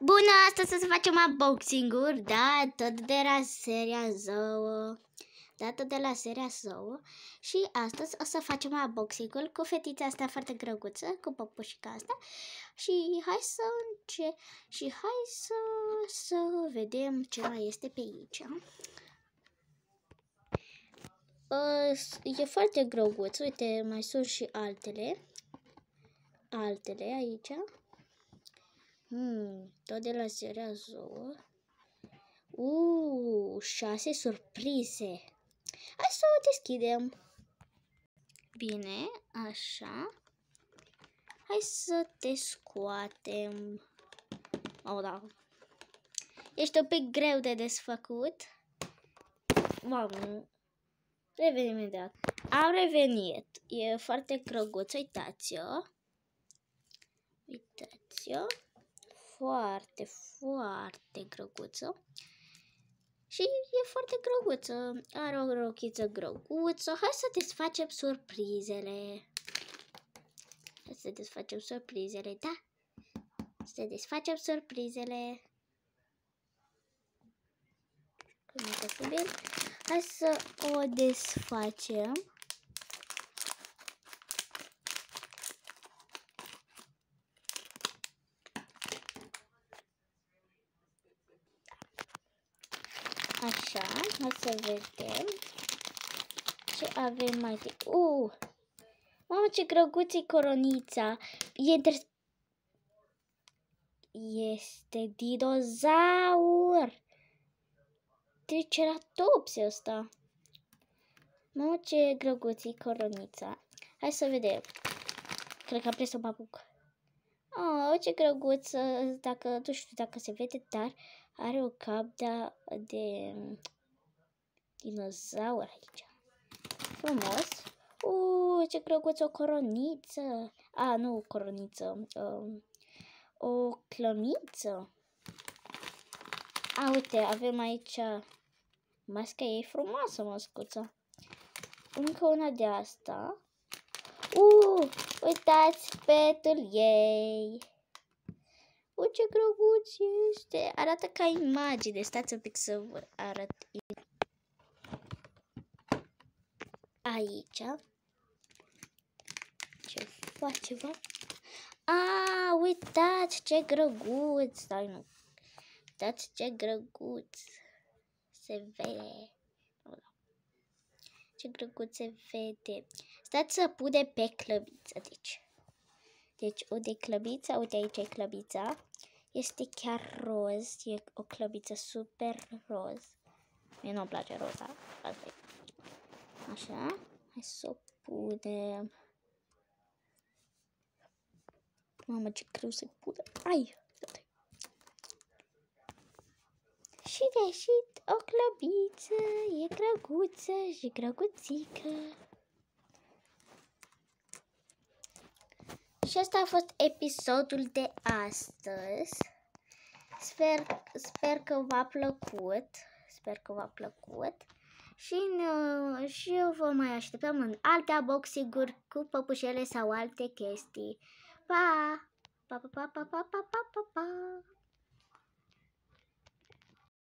Bună, astăzi o să facem unboxing-uri, da, tot de la seria Zoo. Da, tot de la seria Zoo. Și astăzi o să facem unboxing-ul cu fetița asta foarte grăguță, cu păpușica asta. Și hai să vedem ce mai este pe aici. E foarte grăguț, uite, mai sunt și altele aici. Tot de la seria Zoo. 6 surprize. Hai să o deschidem. Bine, așa. Hai să te scoatem. Oh, da. Ești un pic greu de desfăcut. Mamă. Revenim imediat. Am revenit. E foarte grăguț, uitați-o. Uitați-o. Foarte, foarte grăguță. Și e foarte grăguță. Are o rochiță grăguță. Hai să desfacem surprizele. Hai să desfacem surprizele, da? Să desfacem surprizele. Cum e posibil? Hai să o desfacem. Așa, hai să vedem ce avem mai de... Mamă, ce grăguț e coronița! Este dinozaur! Triceratops ăsta! Mamă, ce grăguț e coronița! Hai să vedem. Cred că am prins să mă apuc. Ce grăguță! Nu știu dacă se vede, dar are o cap de dinozaur aici. Frumos. Ce grăguț, o coroniță. Nu o coroniță. O clămiță. Uite, avem aici masca ei frumoasă, măscuța. Încă una de asta. Uitați petul ei. Ce grăguț este. Arată ca imagine. Stați un pic să vă arăt. Aici. Ce face, va? Uitați ce grăguț. Stai, nu. Uitați ce grăguț. Se vede. Ce grăguț se vede. Stați să pune pe clăbiță. Deci, de clăbiță. Uite, aici e clăbița. Este chiar roz. E o clăbiță super roz. Mie nu-mi place roza. Asta e. Așa. Hai să o punem. Mamă, ce greu se pune. Și de ieșit o clăbiță. E grăguță și grăguțică. Și asta a fost episodul de astăzi. Sper că v-a plăcut. Și eu vă mai așteptăm în alte unboxing-uri cu păpușele sau alte chestii. Pa! Pa, pa, pa, pa, pa, pa, pa, pa.